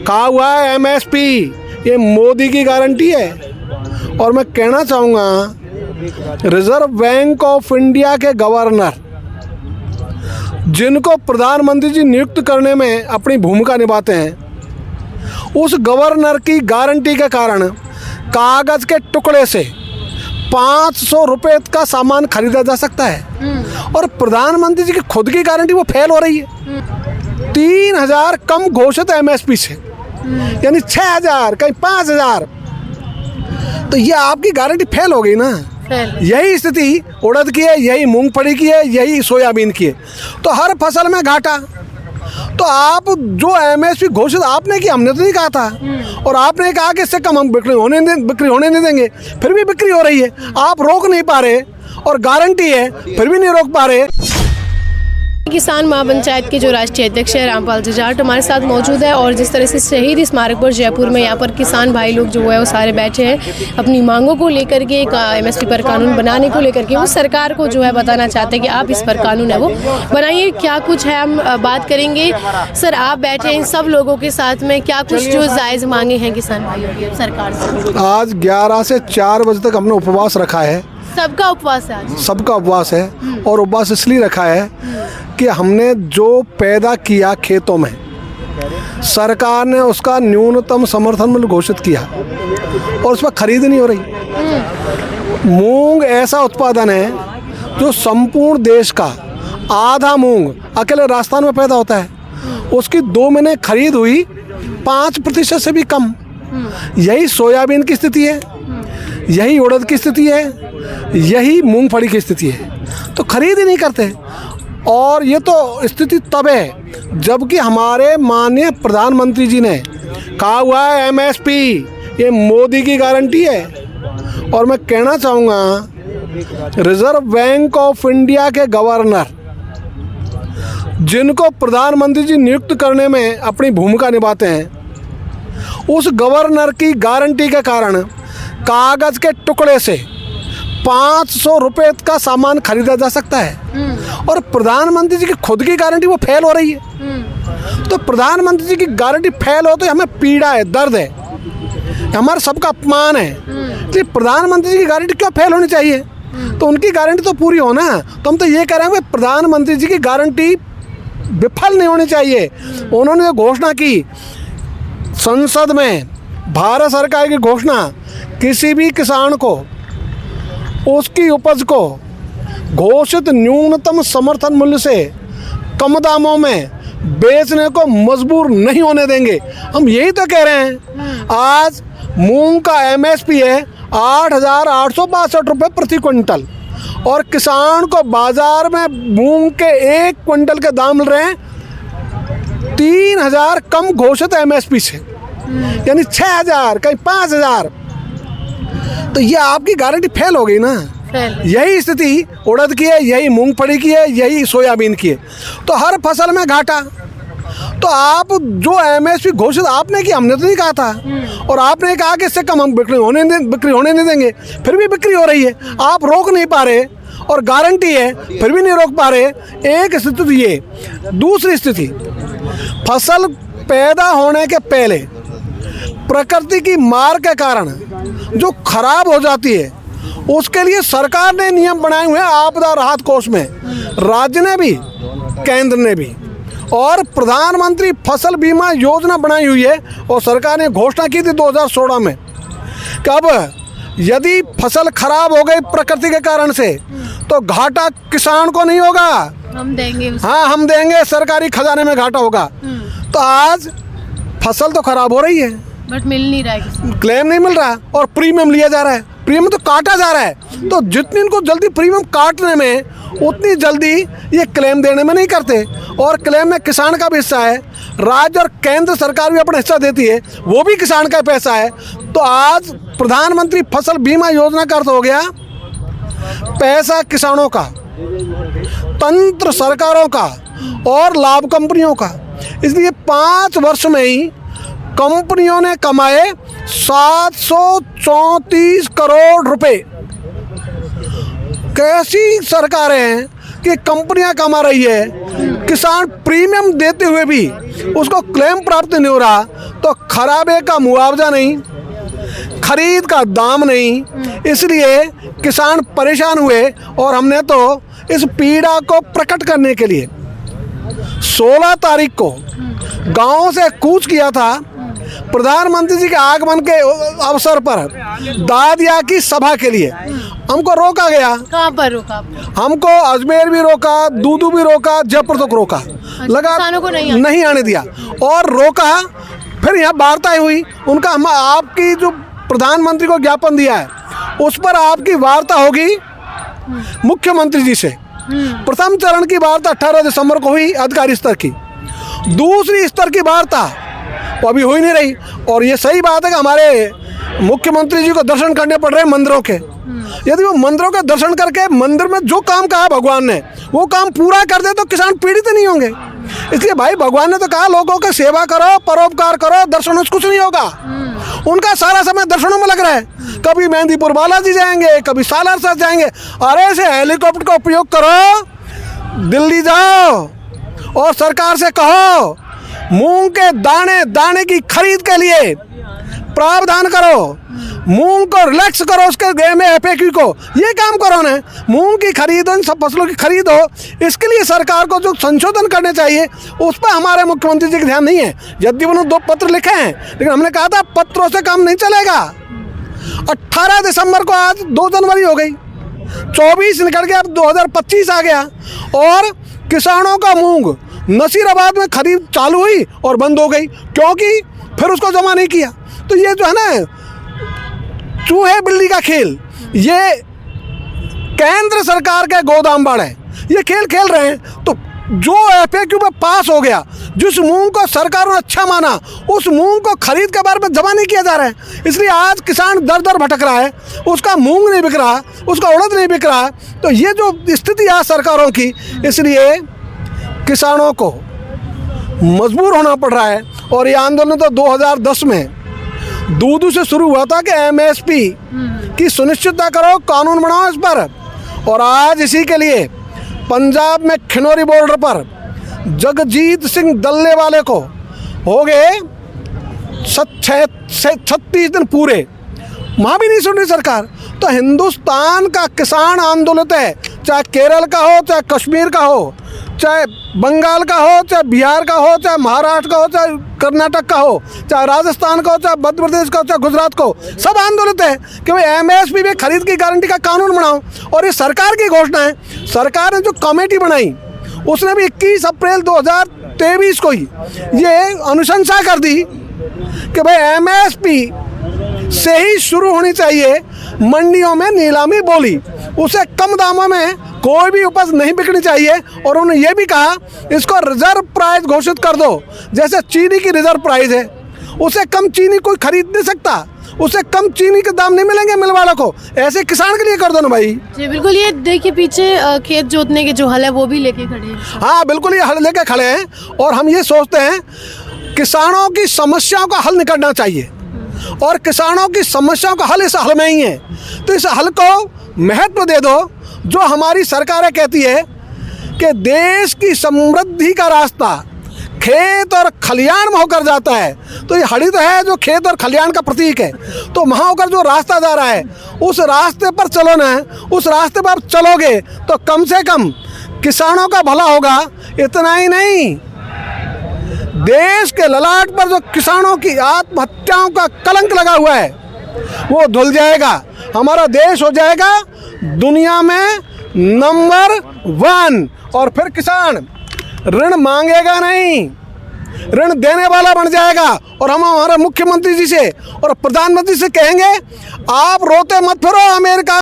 कहा हुआ है एमएसपी, ये मोदी की गारंटी है। और मैं कहना चाहूँगा रिजर्व बैंक ऑफ इंडिया के गवर्नर, जिनको प्रधानमंत्री जी नियुक्त करने में अपनी भूमिका निभाते हैं, उस गवर्नर की गारंटी के कारण कागज़ के टुकड़े से 500 रुपये का सामान खरीदा जा सकता है। और प्रधानमंत्री जी की खुद की गारंटी वो फेल हो रही है। 3000 कम घोषित एमएसपी से, यानी 6000 कहीं 5000, तो ये आपकी गारंटी फेल हो गई ना। यही स्थिति उड़द की है, यही मूंगफली की है, यही सोयाबीन की है। तो हर फसल में घाटा। तो आप जो एमएसपी घोषित आपने की, हमने तो नहीं कहा था। और आपने कहा कि इससे कम हम बिक्री होने नहीं देंगे, फिर भी बिक्री हो रही है। आप रोक नहीं पा रहे और गारंटी है फिर भी नहीं रोक पा रहे। किसान महापंचायत के जो राष्ट्रीय अध्यक्ष है रामपाल जुजाट हमारे साथ मौजूद है। और जिस तरह से शहीद स्मारक पर जयपुर में यहाँ पर किसान भाई लोग जो है वो सारे बैठे हैं, अपनी मांगों को लेकर के, एक एमएसपी पर कानून बनाने को लेकर के वो सरकार को जो है बताना चाहते हैं कि आप इस पर कानून है वो बनाइए। क्या कुछ है हम बात करेंगे। सर, आप बैठे हैं इन सब लोगों के साथ में, क्या कुछ जो जायज़ मांगे हैं किसान भाइयों की सरकार से? आज 11 से 4 बजे तक हमने उपवास रखा है। सबका उपवास है आज? सबका उपवास है। और उपवास इसलिए रखा है कि हमने जो पैदा किया खेतों में, सरकार ने उसका न्यूनतम समर्थन मूल्य घोषित किया और उस पर खरीद नहीं हो रही। मूंग ऐसा उत्पादन है जो संपूर्ण देश का आधा मूंग अकेले राजस्थान में पैदा होता है। उसकी 2 महीने खरीद हुई 5% से भी कम। यही सोयाबीन की स्थिति है, यही उड़द की स्थिति है, यही मूंगफली की स्थिति है। तो खरीद ही नहीं करते। और ये तो स्थिति तब है जबकि हमारे माननीय प्रधानमंत्री जी ने कहा हुआ है एमएसपी, ये मोदी की गारंटी है। और मैं कहना चाहूँगा रिजर्व बैंक ऑफ इंडिया के गवर्नर, जिनको प्रधानमंत्री जी नियुक्त करने में अपनी भूमिका निभाते हैं, उस गवर्नर की गारंटी के कारण कागज़ के टुकड़े से 500 रुपये का सामान खरीदा जा सकता है। और प्रधानमंत्री जी की खुद की गारंटी वो फेल हो रही है। तो प्रधानमंत्री जी की गारंटी फेल हो तो हमें पीड़ा है, दर्द है, हमारा सबका अपमान है। इसलिए प्रधानमंत्री जी की गारंटी क्यों फेल होनी चाहिए? तो उनकी गारंटी तो पूरी हो ना। तो हम तो ये कह रहे हैं कि प्रधानमंत्री जी की गारंटी विफल नहीं होनी चाहिए। उन्होंने जो घोषणा की संसद में, भारत सरकार की घोषणा, किसी भी किसान को उसकी उपज को घोषित न्यूनतम समर्थन मूल्य से कम दामों में बेचने को मजबूर नहीं होने देंगे। हम यही तो कह रहे हैं। आज मूंग का एमएसपी है 8,862 रुपये प्रति क्विंटल और किसान को बाजार में मूंग के 1 क्विंटल के दाम मिल रहे हैं 3000 कम घोषित एमएसपी से, यानी 6000 कहीं 5000। तो ये आपकी गारंटी फेल हो गई ना। यही स्थिति उड़द की है, यही मूंगफली की है, यही सोयाबीन की है। तो हर फसल में घाटा। तो आप जो एमएसपी घोषित आपने की, हमने तो नहीं कहा था। और आपने कहा कि इससे कम हम बिक्री होने नहीं देंगे, फिर भी बिक्री हो रही है। आप रोक नहीं पा रहे और गारंटी है फिर भी नहीं रोक पा रहे। एक स्थिति तो ये। दूसरी स्थिति, फसल पैदा होने के पहले प्रकृति की मार के कारण जो खराब हो जाती है, उसके लिए सरकार ने नियम बनाए हुए हैं आपदा राहत कोष में, राज्य ने भी, केंद्र ने भी। और प्रधानमंत्री फसल बीमा योजना बनाई हुई है और सरकार ने घोषणा की थी 2016 में कि अब यदि फसल खराब हो गई प्रकृति के कारण से तो घाटा किसान को नहीं होगा, हम देंगे। हाँ, हम देंगे, सरकारी खजाने में घाटा होगा। तो आज फसल तो खराब हो रही है बट मिल नहीं रहा है, क्लेम नहीं मिल रहा और प्रीमियम लिया जा रहा है, प्रीमियम तो काटा जा रहा है। तो जितनी इनको जल्दी प्रीमियम काटने में, उतनी जल्दी ये क्लेम देने में नहीं करते। और क्लेम में किसान का भी हिस्सा है, राज्य और केंद्र सरकार भी अपना हिस्सा देती है, वो भी किसान का पैसा है। तो आज प्रधानमंत्री फसल बीमा योजना का अर्थ हो गया पैसा किसानों का, तंत्र सरकारों का और लाभ कंपनियों का। इसलिए 5 वर्ष में ही कंपनियों ने कमाए 734 करोड़ रुपए। कैसी सरकारें हैं कि कंपनियां कमा रही है, किसान प्रीमियम देते हुए भी उसको क्लेम प्राप्त नहीं हो रहा, तो खराबे का मुआवजा नहीं, खरीद का दाम नहीं, इसलिए किसान परेशान हुए। और हमने तो इस पीड़ा को प्रकट करने के लिए 16 तारीख को गांव से कूच किया था। प्रधानमंत्री जी के आगमन के अवसर पर दादिया की सभा के लिए हमको रोका गया। कहाँ पर रोका? हमको अजमेर भी रोका, दूदू भी रोका, जयपुर तक रोका, लगा किसानों को नहीं आने दिया और रोका। फिर यहाँ वार्ताएं हुई, उनका हम आपकी जो प्रधानमंत्री को ज्ञापन दिया है उस पर आपकी वार्ता होगी मुख्यमंत्री जी से। प्रथम चरण की वार्ता 18 दिसंबर को हुई अधिकारी स्तर की। दूसरी स्तर की वार्ता वो अभी हो ही नहीं रही। और ये सही बात है कि हमारे मुख्यमंत्री जी को दर्शन करने पड़ रहे हैं मंदिरों के। यदि वो मंदिरों के दर्शन करके मंदिर में जो काम कहा भगवान ने वो काम पूरा कर दे तो किसान पीड़ित नहीं होंगे। इसलिए भाई भगवान ने तो कहा लोगों की सेवा करो, परोपकार करो, दर्शनों से कुछ नहीं होगा। उनका सारा समय दर्शनों में लग रहा है। कभी मेहंदीपुर बालाजी जाएंगे, कभी सालासर जाएंगे। अरे ऐसे हेलीकॉप्टर का उपयोग करो, दिल्ली जाओ और सरकार से कहो मूंग के दाने दाने की खरीद के लिए प्रावधान करो, मूंग को रिलैक्स करो, उसके गए में FAQ को ये काम करो ना, मूंग की खरीद हो, इन सब फसलों की खरीद हो। इसके लिए सरकार को जो संशोधन करने चाहिए उस पर हमारे मुख्यमंत्री जी का ध्यान नहीं है। यद्यपि उन्होंने 2 पत्र लिखे हैं, लेकिन हमने कहा था पत्रों से काम नहीं चलेगा। 18 दिसंबर को आज 2 जनवरी हो गई, 24 निकल गया, अब 2025 आ गया और किसानों का मूंग नसीराबाद में खरीद चालू हुई और बंद हो गई, क्योंकि फिर उसको जमा नहीं किया। तो ये जो है ना चूहे बिल्ली का खेल, ये केंद्र सरकार के गोदाम बाड़ है, ये खेल खेल रहे हैं। तो जो FAQ में पास हो गया, जिस मूंग को सरकार ने अच्छा माना, उस मूंग को खरीद के बारे में जमा नहीं किया जा रहा है। इसलिए आज किसान दर दर भटक रहा है, उसका मूंग नहीं बिक रहा, उसका उड़द नहीं बिक रहा। तो ये जो स्थिति है सरकारों की, इसलिए किसानों को मजबूर होना पड़ रहा है। और ये आंदोलन तो 2010 में दूदू से शुरू हुआ था कि MSP की सुनिश्चितता करो, कानून बनाओ इस पर। और आज इसी के लिए पंजाब में खिनौरी बॉर्डर पर जगजीत सिंह दल्ले वाले को हो गए 36 दिन पूरे, वहाँ भी नहीं सुन रही सरकार। तो हिंदुस्तान का किसान आंदोलित है, चाहे केरल का हो, चाहे कश्मीर का हो, चाहे बंगाल का हो, चाहे बिहार का हो, चाहे महाराष्ट्र का हो, चाहे कर्नाटक का हो, चाहे राजस्थान का हो, चाहे मध्य प्रदेश का हो, चाहे गुजरात का हो, सब आंदोलित है कि भाई MSP में खरीद की गारंटी का कानून बनाओ। और ये सरकार की घोषणा है। सरकार ने जो कमेटी बनाई उसने भी 21 अप्रैल 2023 को ही ये अनुशंसा कर दी कि भाई MSP से ही शुरू होनी चाहिए मंडियों में नीलामी बोली, उसे कम दामों में कोई भी उपज नहीं बिकनी चाहिए। और उन्होंने ये भी कहा इसको रिजर्व प्राइस घोषित कर दो, जैसे चीनी की रिजर्व प्राइस है, उसे कम चीनी कोई खरीद नहीं सकता, उसे कम चीनी के दाम नहीं मिलेंगे मिल वालों को, ऐसे किसान के लिए कर दो ना भाई। जी बिल्कुल। ये देखिए पीछे खेत जोतने के जो हल है वो भी लेके खड़े हैं। हाँ बिल्कुल, ये हल लेके खड़े हैं। और हम ये सोचते हैं किसानों की समस्याओं का हल निकलना चाहिए और किसानों की समस्याओं का हल इस हल में ही है। तो इस हल को महत्व दे दो। जो हमारी सरकारें कहती है कि देश की समृद्धि का रास्ता खेत और खलियान में होकर जाता है, तो ये हड़ी तो है जो खेत और खलियान का प्रतीक है। तो वहाँ होकर जो रास्ता जा रहा है उस रास्ते पर चलो ना, उस रास्ते पर आप चलोगे तो कम से कम किसानों का भला होगा। इतना ही नहीं, देश के ललाट पर जो किसानों की आत्महत्याओं का कलंक लगा हुआ है वो धुल जाएगा। हमारा देश हो जाएगा दुनिया में नंबर 1। और फिर किसान ऋण मांगेगा नहीं, ऋण देने वाला बन जाएगा। और हम हमारे मुख्यमंत्री जी से और प्रधानमंत्री से कहेंगे आप रोते मत फिरो, अमेरिका